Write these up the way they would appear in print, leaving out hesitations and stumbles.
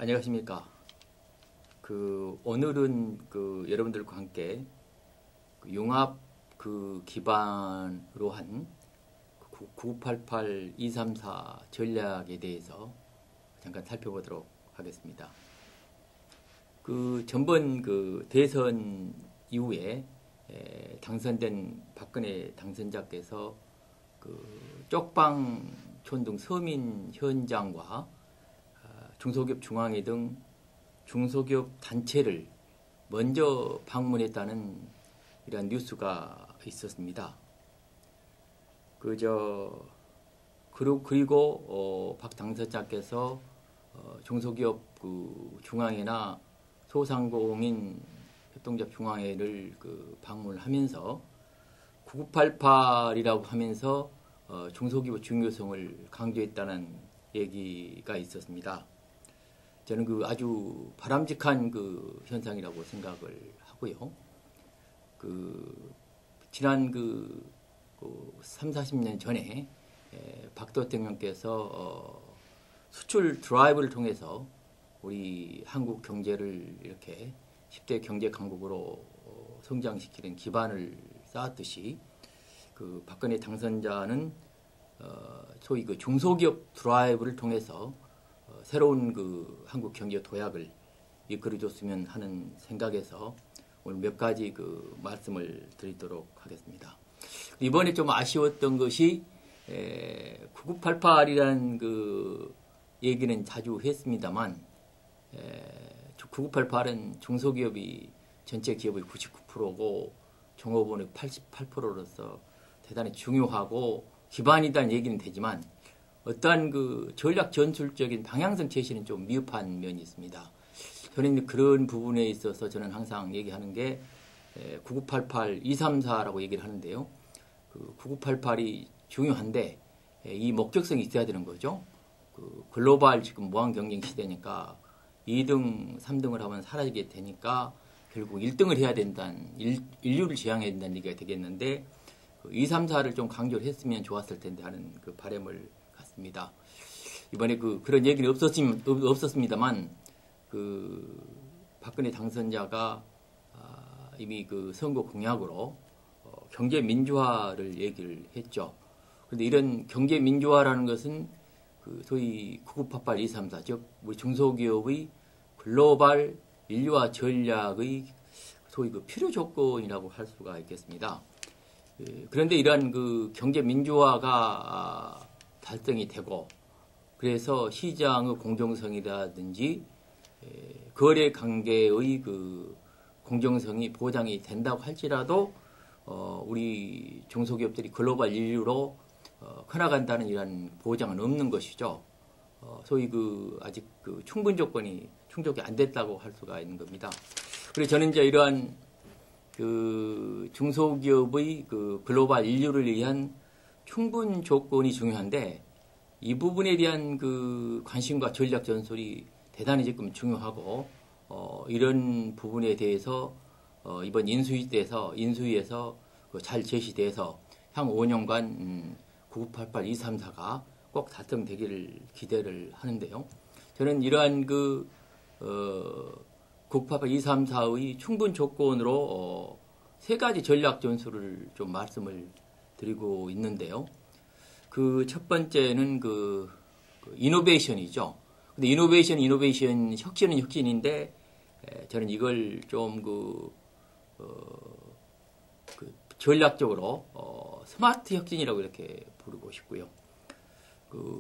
안녕하십니까. 오늘은 여러분들과 함께 융합 기반으로 한 9988-234 전략에 대해서 잠깐 살펴보도록 하겠습니다. 전번 대선 이후에 당선된 박근혜 당선자께서 쪽방 촌등 서민 현장과 중소기업 중앙회 등 중소기업 단체를 먼저 방문했다는 이러한 뉴스가 있었습니다. 그리고 박 당선자께서 중소기업 중앙회나 소상공인 협동조합 중앙회를 방문하면서 9988이라고 하면서 중소기업 중요성을 강조했다는 얘기가 있었습니다. 저는 아주 바람직한 현상이라고 생각을 하고요. 지난 30-40년 전에 박 대통령께서 수출 드라이브를 통해서 우리 한국 경제를 이렇게 10대 경제 강국으로 성장시키는 기반을 쌓았듯이 박근혜 당선자는 소위 중소기업 드라이브를 통해서 새로운 한국 경제 도약을 이끌어줬으면 하는 생각에서 오늘 몇 가지 말씀을 드리도록 하겠습니다. 이번에 좀 아쉬웠던 것이 9988이라는 얘기는 자주 했습니다만 9988은 중소기업이 전체 기업의 99%고 종업원의 88%로서 대단히 중요하고 기반이라는 얘기는 되지만 어떠한 전략 전술적인 방향성 제시는 좀 미흡한 면이 있습니다. 저는 그런 부분에 있어서 저는 항상 얘기하는 게 9988-234라고 얘기를 하는데요. 9988이 중요한데 이 목적성이 있어야 되는 거죠. 글로벌 지금 무한 경쟁 시대니까 2등, 3등을 하면 사라지게 되니까 결국 1등을 해야 된다는, 인류를 지향해야 된다는 얘기가 되겠는데 234를 좀 강조를 했으면 좋았을 텐데 하는 바람을 갖습니다. 이번에 그런 얘기는 없었습니다만 박근혜 당선자가 이미 선거 공약으로 경제 민주화를 얘기를 했죠. 그런데 이런 경제 민주화라는 것은 소위 9988-234, 즉 우리 중소기업의 글로벌 인류화 전략의 소위 필요 조건이라고 할 수가 있겠습니다. 그런데 이러한 경제 민주화가 달성이 되고 그래서 시장의 공정성이라든지 거래 관계의 공정성이 보장이 된다고 할지라도 우리 중소기업들이 글로벌 인류로 커나간다는 이런 보장은 없는 것이죠. 소위 아직 충분 조건이 충족이 안 됐다고 할 수가 있는 겁니다. 그래서 저는 이제 이러한 중소기업의 글로벌 인류를 위한 충분 조건이 중요한데 이 부분에 대한 관심과 전략 전술이 대단히 지금 중요하고 이런 부분에 대해서 이번 인수위에서 잘 제시돼서 향후 5년간 9988-234가 꼭 달성되기를 기대를 하는데요. 저는 이러한 9988-234의 충분 조건으로 세 가지 전략 전술을 좀 말씀을 드리고 있는데요. 첫 번째는 이노베이션이죠. 근데 이노베이션, 혁신은 혁신인데 저는 이걸 좀 전략적으로 스마트 혁신이라고 이렇게 부르고 싶고요.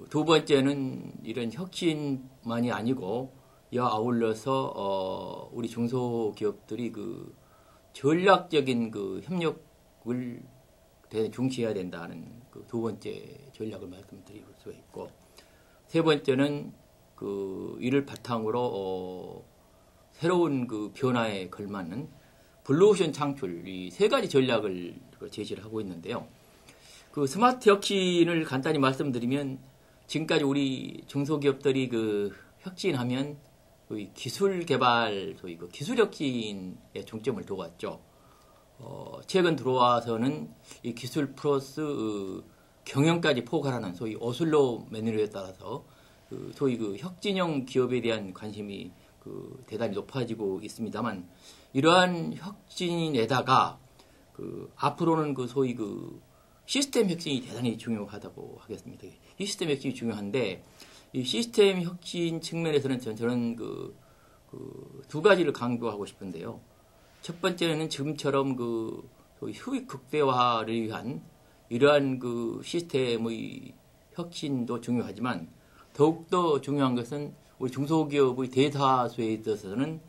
두 번째는 이런 혁신만이 아니고 이와 아울러서 우리 중소기업들이 전략적인 협력을 대단히 중시해야 된다는 두 번째 전략을 말씀드릴 수 있고, 세 번째는 이를 바탕으로 새로운 변화에 걸맞는 블루오션 창출, 이 세 가지 전략을 제시를 하고 있는데요. 스마트 혁신을 간단히 말씀드리면 지금까지 우리 중소기업들이 혁신하면 기술 개발, 소위 기술 혁신에 중점을 둬왔죠. 최근 들어와서는 이 기술 플러스 경영까지 포괄하는 소위 오슬로 매뉴얼에 따라서 소위 그 혁신형 기업에 대한 관심이 대단히 높아지고 있습니다만 이러한 혁신에다가 앞으로는 소위 시스템 혁신이 대단히 중요하다고 하겠습니다. 이 시스템 혁신이 중요한데 이 시스템 혁신 측면에서는 저는 두 가지를 강조하고 싶은데요. 첫 번째는 지금처럼 소위 수익 극대화를 위한 이러한 시스템의 혁신도 중요하지만 더욱더 중요한 것은 우리 중소기업의 대다수에 있어서는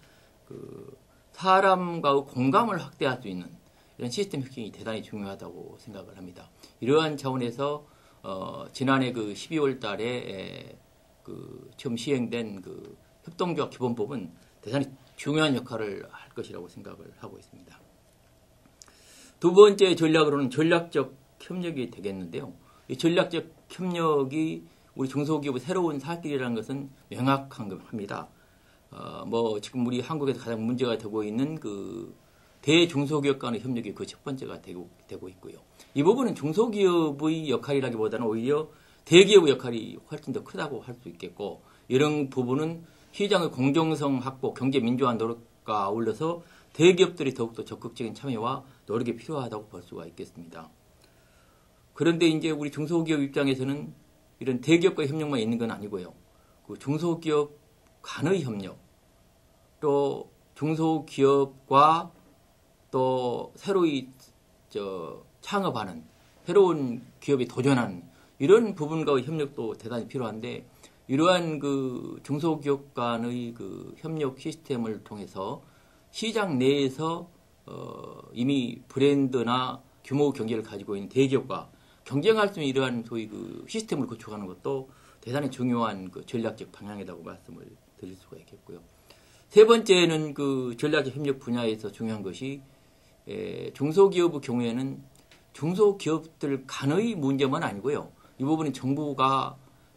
사람과의 공감을 확대할 수 있는 이런 시스템 혁신이 대단히 중요하다고 생각을 합니다. 이러한 차원에서 지난해 12월 달에 처음 시행된 협동조합 기본법은 대단히 중요한 역할을 할 것이라고 생각을 하고 있습니다. 두 번째 전략으로는 전략적 협력이 되겠는데요. 이 전략적 협력이 우리 중소기업의 새로운 살 길이라는 것은 명확합니다. 지금 우리 한국에서 가장 문제가 되고 있는 대중소기업 간의 협력이 첫 번째가 되고 있고요. 이 부분은 중소기업의 역할이라기보다는 오히려 대기업의 역할이 훨씬 더 크다고 할 수 있겠고, 이런 부분은 시장의 공정성 확보, 경제 민주화 노력과 아울러서 대기업들이 더욱더 적극적인 참여와 노력이 필요하다고 볼 수가 있겠습니다. 그런데 이제 우리 중소기업 입장에서는 이런 대기업과의 협력만 있는 건 아니고요. 중소기업 간의 협력, 또 중소기업과 또 새로이 창업하는 새로운 기업이 도전하는 이런 부분과의 협력도 대단히 필요한데, 이러한 중소기업 간의 협력 시스템을 통해서 시장 내에서 이미 브랜드나 규모 경제를 가지고 있는 대기업과 경쟁할 수 있는 이러한 소위 시스템을 구축하는 것도 대단히 중요한 전략적 방향이라고 말씀을 드릴 수가 있겠고요. 세 번째는 전략적 협력 분야에서 중요한 것이 중소기업의 경우에는 중소기업들 간의 문제만 아니고요. 이 부분은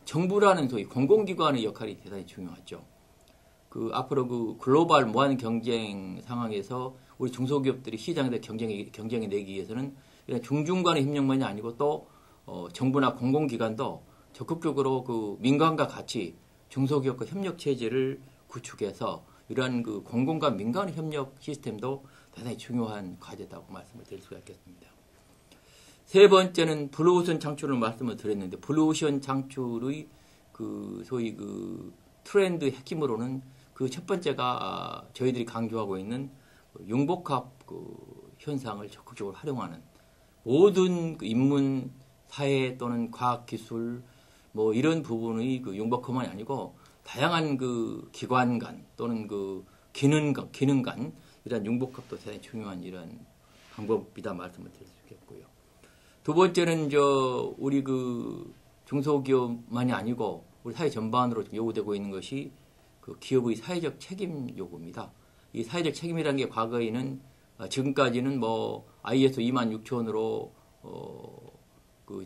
정부라는 소위 공공기관의 역할이 대단히 중요하죠. 앞으로 글로벌 무한 경쟁 상황에서 우리 중소기업들이 시장에서 경쟁에 내기 위해서는 이런 중중간의 협력만이 아니고 또 정부나 공공기관도 적극적으로 민간과 같이 중소기업과 협력 체제를 구축해서 이러한 공공과 민간 협력 시스템도 대단히 중요한 과제다고 말씀을 드릴 수가 있겠습니다. 세 번째는 블루오션 창출을 말씀을 드렸는데, 블루오션 창출의 소위 트렌드 핵심으로는 첫 번째가 저희들이 강조하고 있는 융복합 현상을 적극적으로 활용하는 모든 인문, 사회 또는 과학기술 이런 부분의 융복합만이 아니고 다양한 기관 간 또는 기능 간 이런 융복합도 대단히 중요한 이런 방법이다 말씀을 드릴 수 있겠고요. 두 번째는 우리 중소기업만이 아니고 우리 사회 전반으로 요구되고 있는 것이 기업의 사회적 책임 요구입니다. 이 사회적 책임이라는 게 과거에는 지금까지는 ISO 26000으로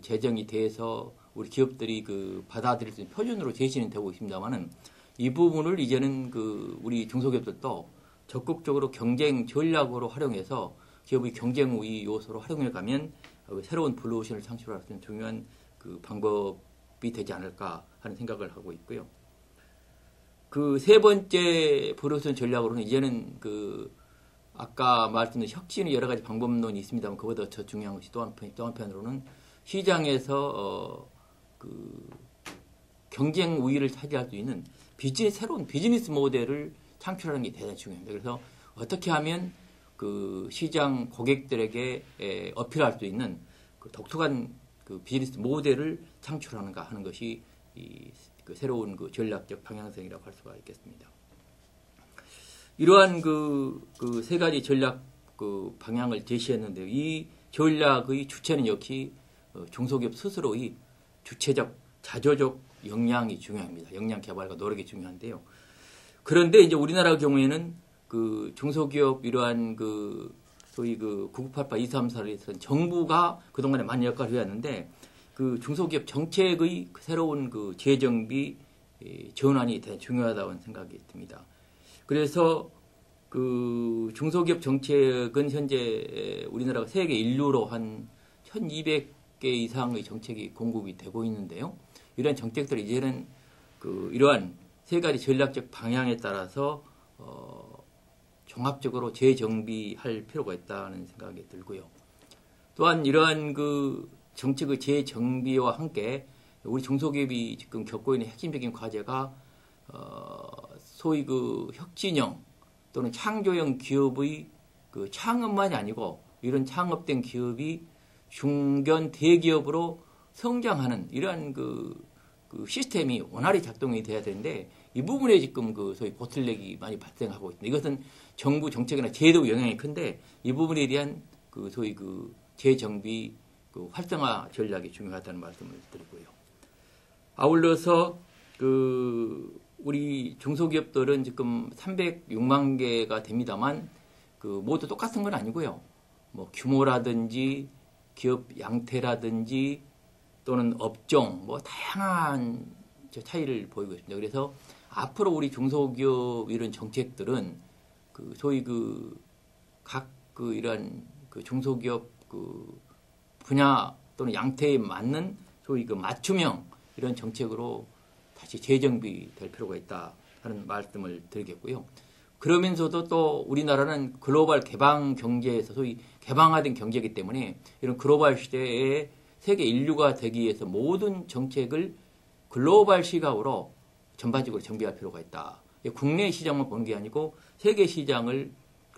제정이 돼서 우리 기업들이 받아들일 수 있는 표준으로 제시는 되고 있습니다만은 이 부분을 이제는 우리 중소기업들도 적극적으로 경쟁 전략으로 활용해서 기업의 경쟁 우위 요소로 활용해 가면 새로운 블루오션을 창출할 수 있는 중요한 방법이 되지 않을까 하는 생각을 하고 있고요. 세 번째 블루오션 전략으로는 이제는 아까 말씀드린 혁신의 여러 가지 방법론이 있습니다만 그보다 더 중요한 것이 또 한편으로는 시장에서 경쟁 우위를 차지할 수 있는 새로운 비즈니스 모델을 창출하는 게 대단히 중요합니다. 그래서 어떻게 하면 시장 고객들에게 어필할 수 있는 독특한 비즈니스 모델을 창출하는가 하는 것이 새로운 전략적 방향성이라고 할 수가 있겠습니다. 이러한 세 가지 전략 방향을 제시했는데요. 이 전략의 주체는 역시 중소기업 스스로의 주체적, 자조적 역량이 중요합니다. 역량 개발과 노력이 중요한데요. 그런데 이제 우리나라 경우에는 중소기업 이러한 소위 9988, 234에서는 정부가 그동안에 많은 역할을 해왔는데 중소기업 정책의 새로운 재정비 전환이 대단히 중요하다는 생각이 듭니다. 그래서 중소기업 정책은 현재 우리나라가 세계 인류로 한 1200개 이상의 정책이 공급이 되고 있는데요. 이런 정책들이 이제는 이러한 세 가지 전략적 방향에 따라서 종합적으로 재정비할 필요가 있다는 생각이 들고요. 또한 이러한 정책의 재정비와 함께 우리 중소기업이 지금 겪고 있는 핵심적인 과제가 소위 혁신형 또는 창조형 기업의 창업만이 아니고 이런 창업된 기업이 중견 대기업으로 성장하는 이러한 시스템이 원활히 작동이 돼야 되는데 이 부분에 지금 소위 보틀렉이 많이 발생하고 있습니다. 이것은 정부 정책이나 제도 영향이 큰데 이 부분에 대한 소위 재정비 활성화 전략이 중요하다는 말씀을 드리고요. 아울러서 우리 중소기업들은 지금 306만 개가 됩니다만 모두 똑같은 건 아니고요. 뭐 규모라든지 기업 양태라든지 또는 업종 다양한 차이를 보이고 있습니다. 그래서 앞으로 우리 중소기업 이런 정책들은 소위 각 이런 중소기업 분야 또는 양태에 맞는 소위 맞춤형 이런 정책으로 다시 재정비될 필요가 있다 하는 말씀을 드리겠고요. 그러면서도 또 우리나라는 글로벌 개방 경제에서 소위 개방화된 경제이기 때문에 이런 글로벌 시대에 세계 인류가 되기 위해서 모든 정책을 글로벌 시각으로 전반적으로 정비할 필요가 있다. 국내 시장만 보는 게 아니고 세계 시장을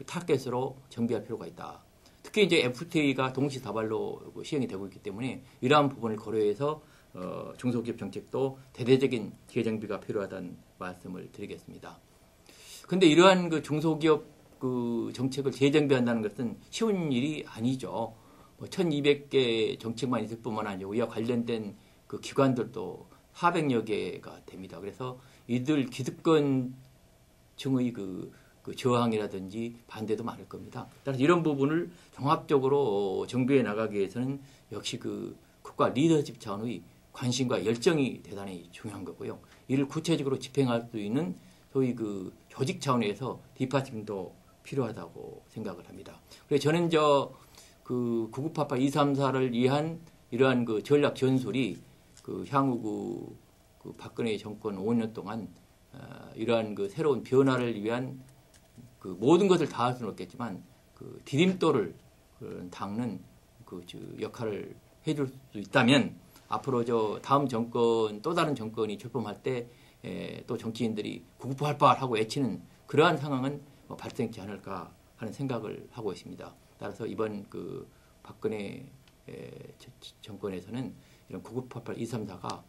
타겟으로 정비할 필요가 있다. 특히 이제 FTA가 동시다발로 시행이 되고 있기 때문에 이러한 부분을 고려해서 중소기업 정책도 대대적인 재정비가 필요하다는 말씀을 드리겠습니다. 근데 이러한 중소기업 정책을 재정비한다는 것은 쉬운 일이 아니죠. 1200개 정책만 있을 뿐만 아니고 이와 관련된 기관들도 400여 개가 됩니다. 그래서 이들 기득권층의 저항이라든지 반대도 많을 겁니다. 따라서 이런 부분을 종합적으로 정비해 나가기 위해서는 역시 국가 리더십 차원의 관심과 열정이 대단히 중요한 거고요. 이를 구체적으로 집행할 수 있는 소위 조직 차원에서 디파트మెం트도 필요하다고 생각을 합니다. 그래서 저는 9988 234를 위한 이러한 전략 전술이 향후 박근혜 정권 5년 동안 이러한 새로운 변화를 위한 모든 것을 다 할 수는 없겠지만 디딤돌을 닦는 역할을 해줄 수 있다면 앞으로 다음 정권 또 다른 정권이 출범할 때 또 정치인들이 9988 하고 외치는 그러한 상황은 발생하지 않을까 하는 생각을 하고 있습니다. 따라서 이번 박근혜 정권에서는 이런 9988 234가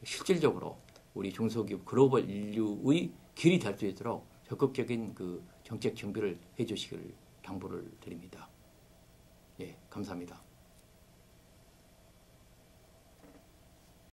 실질적으로 우리 중소기업 글로벌 인류의 길이 될 수 있도록 적극적인 정책 준비를 해주시길 당부를 드립니다. 예, 감사합니다.